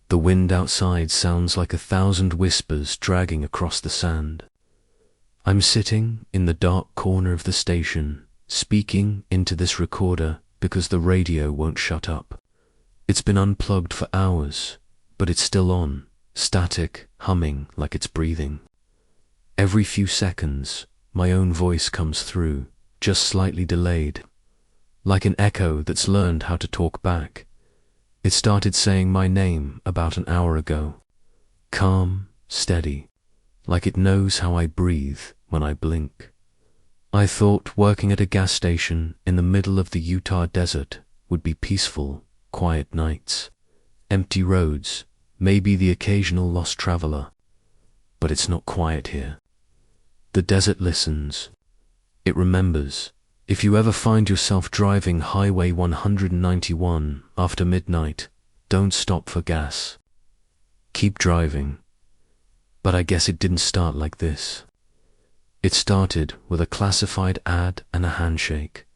The wind outside sounds like 1,000 whispers dragging across the sand. I'm sitting in the dark corner of the station, speaking into this recorder because the radio won't shut up. It's been unplugged for hours, but it's still on, static, humming like it's breathing. Every few seconds, my own voice comes through, just slightly delayed, like an echo that's learned how to talk back. It started saying my name about an hour ago. Calm, steady, like it knows how I breathe when I blink. I thought working at a gas station in the middle of the Utah desert would be peaceful, quiet nights, empty roads, maybe the occasional lost traveler. But it's not quiet here. The desert listens. It remembers. If you ever find yourself driving Highway 191 after midnight, don't stop for gas. Keep driving. But I guess it didn't start like this. It started with a classified ad and a handshake.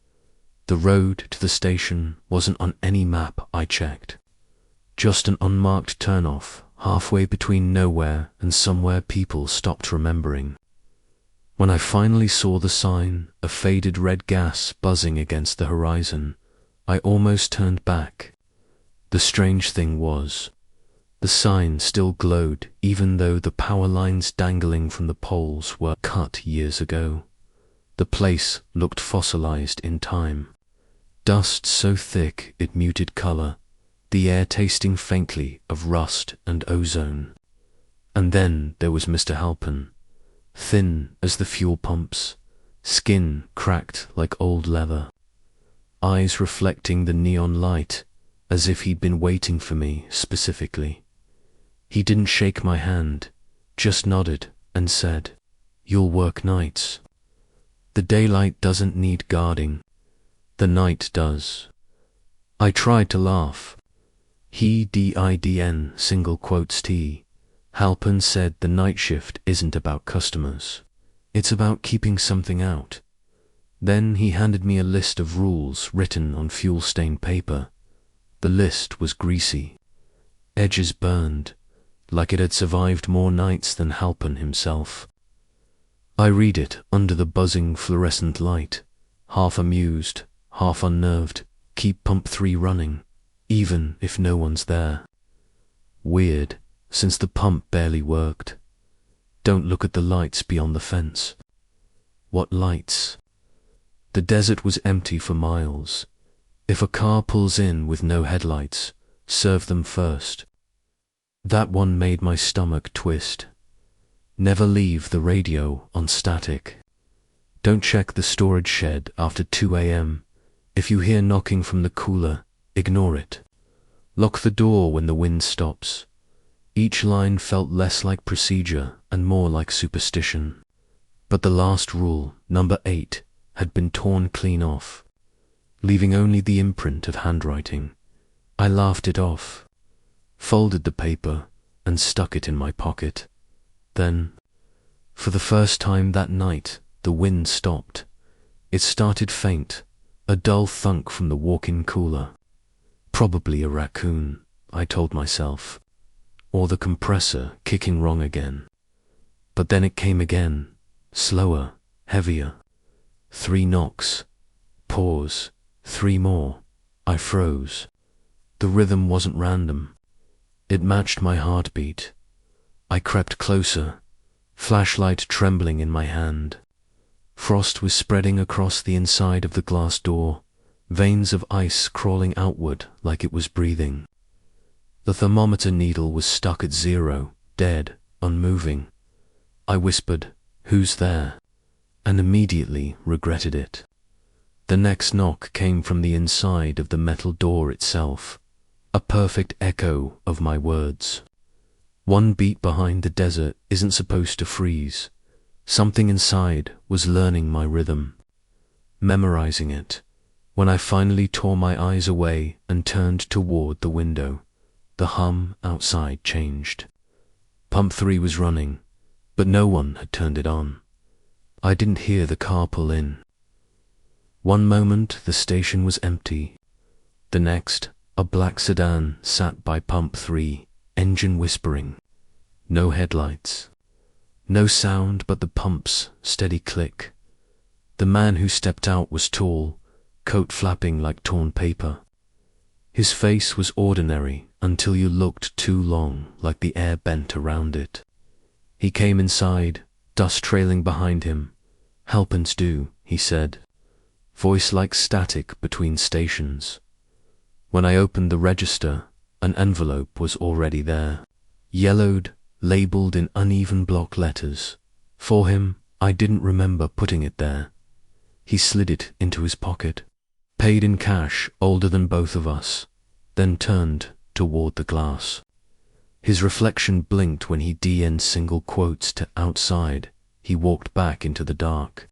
The road to the station wasn't on any map I checked. Just an unmarked turnoff halfway between nowhere and somewhere people stopped remembering. When I finally saw the sign, a faded red gas buzzing against the horizon, I almost turned back. The strange thing was, the sign still glowed even though the power lines dangling from the poles were cut years ago. The place looked fossilized in time. Dust so thick it muted color, the air tasting faintly of rust and ozone. And then there was Mr. Halpin. Thin as the fuel pumps, skin cracked like old leather, eyes reflecting the neon light as if he'd been waiting for me specifically. He didn't shake my hand, just nodded and said, "You'll work nights. The daylight doesn't need guarding. The night does." I tried to laugh. He didn single quotes T. Halpin said the night shift isn't about customers. It's about keeping something out. Then he handed me a list of rules written on fuel-stained paper. The list was greasy. Edges burned, like it had survived more nights than Halpin himself. I read it under the buzzing fluorescent light, half amused, half unnerved. Keep pump 3 running, even if no one's there. Weird, since the pump barely worked. Don't look at the lights beyond the fence. What lights? The desert was empty for miles. If a car pulls in with no headlights, serve them first. That one made my stomach twist. Never leave the radio on static. Don't check the storage shed after 2 a.m. If you hear knocking from the cooler, ignore it. Lock the door when the wind stops. Each line felt less like procedure and more like superstition. But the last rule, number 8, had been torn clean off, leaving only the imprint of handwriting. I laughed it off, folded the paper, and stuck it in my pocket. Then, for the first time that night, the wind stopped. It started faint, a dull thunk from the walk-in cooler. Probably a raccoon, I told myself, or the compressor kicking wrong again. But then it came again, slower, heavier. 3 knocks. Pause. 3 more. I froze. The rhythm wasn't random. It matched my heartbeat. I crept closer, flashlight trembling in my hand. Frost was spreading across the inside of the glass door, veins of ice crawling outward like it was breathing. The thermometer needle was stuck at 0, dead, unmoving. I whispered, "Who's there?" and immediately regretted it. The next knock came from the inside of the metal door itself, a perfect echo of my words. One beat behind the desert isn't supposed to freeze. Something inside was learning my rhythm, memorizing it. When I finally tore my eyes away and turned toward the window, the hum outside changed. Pump 3 was running, but no one had turned it on. I didn't hear the car pull in. One moment the station was empty. The next, a black sedan sat by pump 3, engine whispering. No headlights. No sound but the pump's steady click. The man who stepped out was tall, coat flapping like torn paper. His face was ordinary until you looked too long, like the air bent around it. He came inside, dust trailing behind him. "Helpens do," he said, voice like static between stations. When I opened the register, an envelope was already there, yellowed, labeled in uneven block letters. For him, I didn't remember putting it there. He slid it into his pocket, paid in cash, older than both of us, then turned toward the glass. His reflection blinked when he DN'd single quotes to "outside." He walked back into the dark.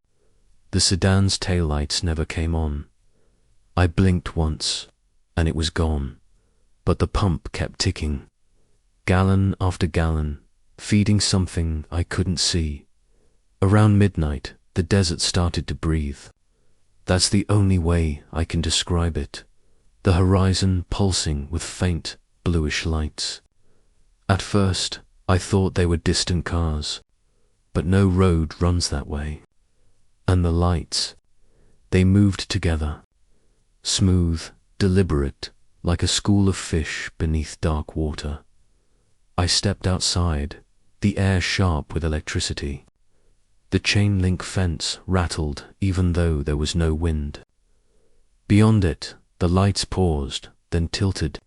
The sedan's taillights never came on. I blinked once, and it was gone, but the pump kept ticking, gallon after gallon, feeding something I couldn't see. Around midnight, the desert started to breathe. That's the only way I can describe it. The horizon pulsing with faint, bluish lights. At first, I thought they were distant cars, but no road runs that way. And the lights, they moved together, smooth, deliberate, like a school of fish beneath dark water. I stepped outside, the air sharp with electricity. The chain link fence rattled even though there was no wind. Beyond it, the lights paused, then tilted,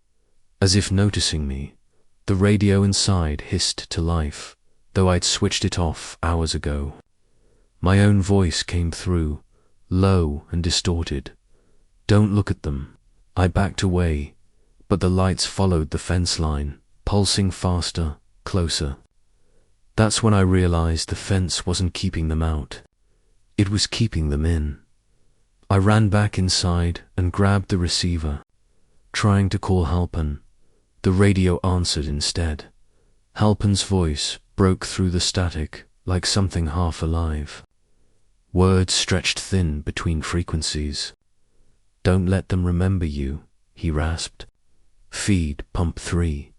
as if noticing me. The radio inside hissed to life, though I'd switched it off hours ago. My own voice came through, low and distorted. "Don't look at them." I backed away, but the lights followed the fence line, pulsing faster, closer. That's when I realized the fence wasn't keeping them out. It was keeping them in. I ran back inside and grabbed the receiver, trying to call Halpin. The radio answered instead. Halpin's voice broke through the static like something half alive. Words stretched thin between frequencies. "Don't let them remember you," he rasped. "Feed pump 3.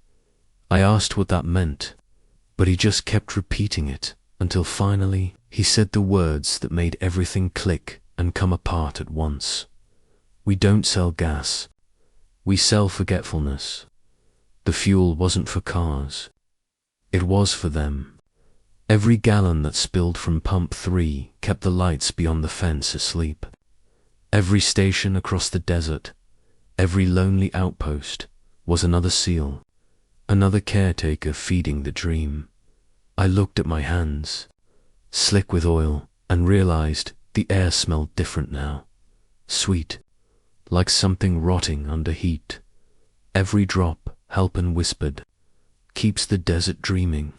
I asked what that meant, but he just kept repeating it until finally he said the words that made everything click and come apart at once. "We don't sell gas. We sell forgetfulness." The fuel wasn't for cars. It was for them. Every gallon that spilled from pump 3 kept the lights beyond the fence asleep. Every station across the desert, every lonely outpost, was another seal, another caretaker feeding the dream. I looked at my hands, slick with oil, and realized the air smelled different now. Sweet, like something rotting under heat. Every drop, Halpin whispered, keeps the desert dreaming.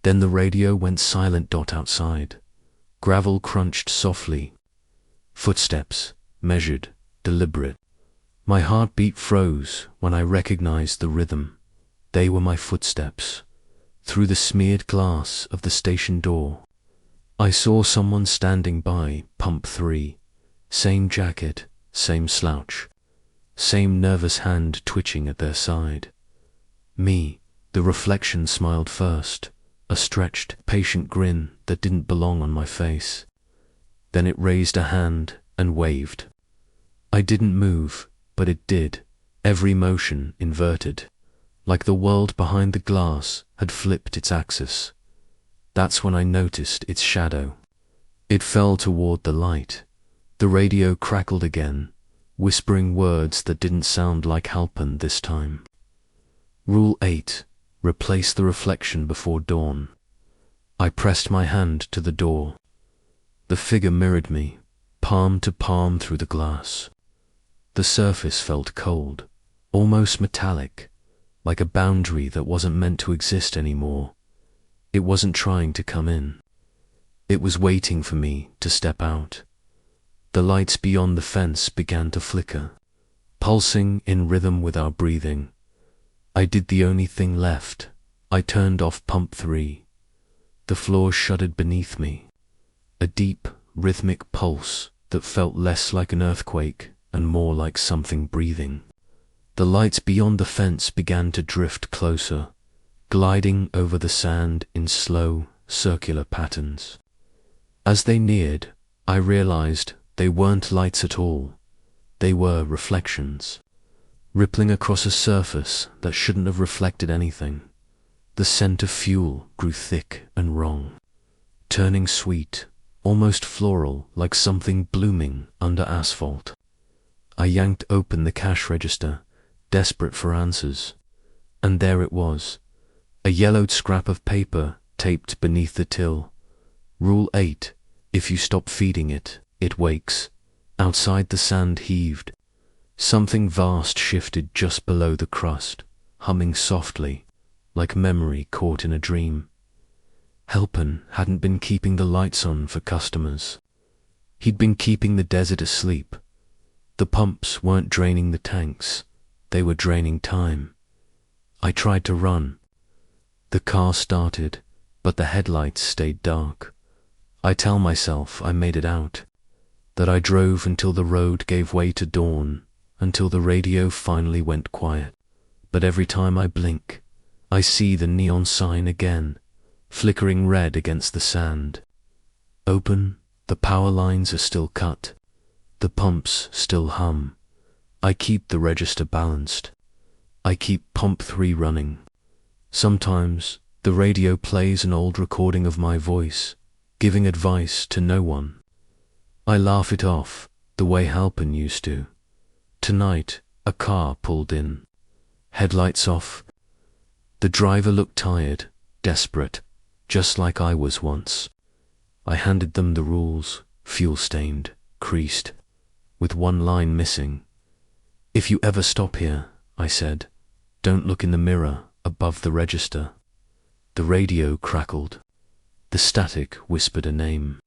Then the radio went silent. Outside. Gravel crunched softly. Footsteps, measured, deliberate. My heartbeat froze when I recognized the rhythm. They were my footsteps. Through the smeared glass of the station door, I saw someone standing by pump 3. Same jacket, same slouch, same nervous hand twitching at their side. Me. The reflection smiled first, a stretched, patient grin that didn't belong on my face. Then it raised a hand and waved. I didn't move, but it did, every motion inverted, like the world behind the glass had flipped its axis. That's when I noticed its shadow. It fell toward the light. The radio crackled again, whispering words that didn't sound like Halpin this time. Rule 8. Replace the reflection before dawn. I pressed my hand to the door. The figure mirrored me, palm to palm through the glass. The surface felt cold, almost metallic, like a boundary that wasn't meant to exist anymore. It wasn't trying to come in. It was waiting for me to step out. The lights beyond the fence began to flicker, pulsing in rhythm with our breathing. I did the only thing left. I turned off pump 3. The floor shuddered beneath me, a deep, rhythmic pulse that felt less like an earthquake and more like something breathing. The lights beyond the fence began to drift closer, gliding over the sand in slow, circular patterns. As they neared, I realized they weren't lights at all. They were reflections, rippling across a surface that shouldn't have reflected anything. The scent of fuel grew thick and wrong, turning sweet, almost floral, like something blooming under asphalt. I yanked open the cash register, desperate for answers, and there it was, a yellowed scrap of paper taped beneath the till. Rule 8, if you stop feeding it, it wakes. Outside the sand heaved. Something vast shifted just below the crust, humming softly, like memory caught in a dream. Helpen hadn't been keeping the lights on for customers. He'd been keeping the desert asleep. The pumps weren't draining the tanks, they were draining time. I tried to run. The car started, but the headlights stayed dark. I tell myself I made it out, that I drove until the road gave way to dawn, until the radio finally went quiet. But every time I blink, I see the neon sign again, flickering red against the sand. Open, the power lines are still cut, the pumps still hum. I keep the register balanced. I keep pump 3 running. Sometimes the radio plays an old recording of my voice, giving advice to no one. I laugh it off, the way Halpin used to. Tonight, a car pulled in. Headlights off. The driver looked tired, desperate, just like I was once. I handed them the rules, fuel-stained, creased, with one line missing. If you ever stop here, I said, don't look in the mirror above the register. The radio crackled. The static whispered a name.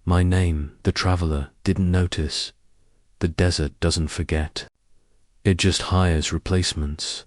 My name, the traveler, didn't notice. The desert doesn't forget. It just hires replacements.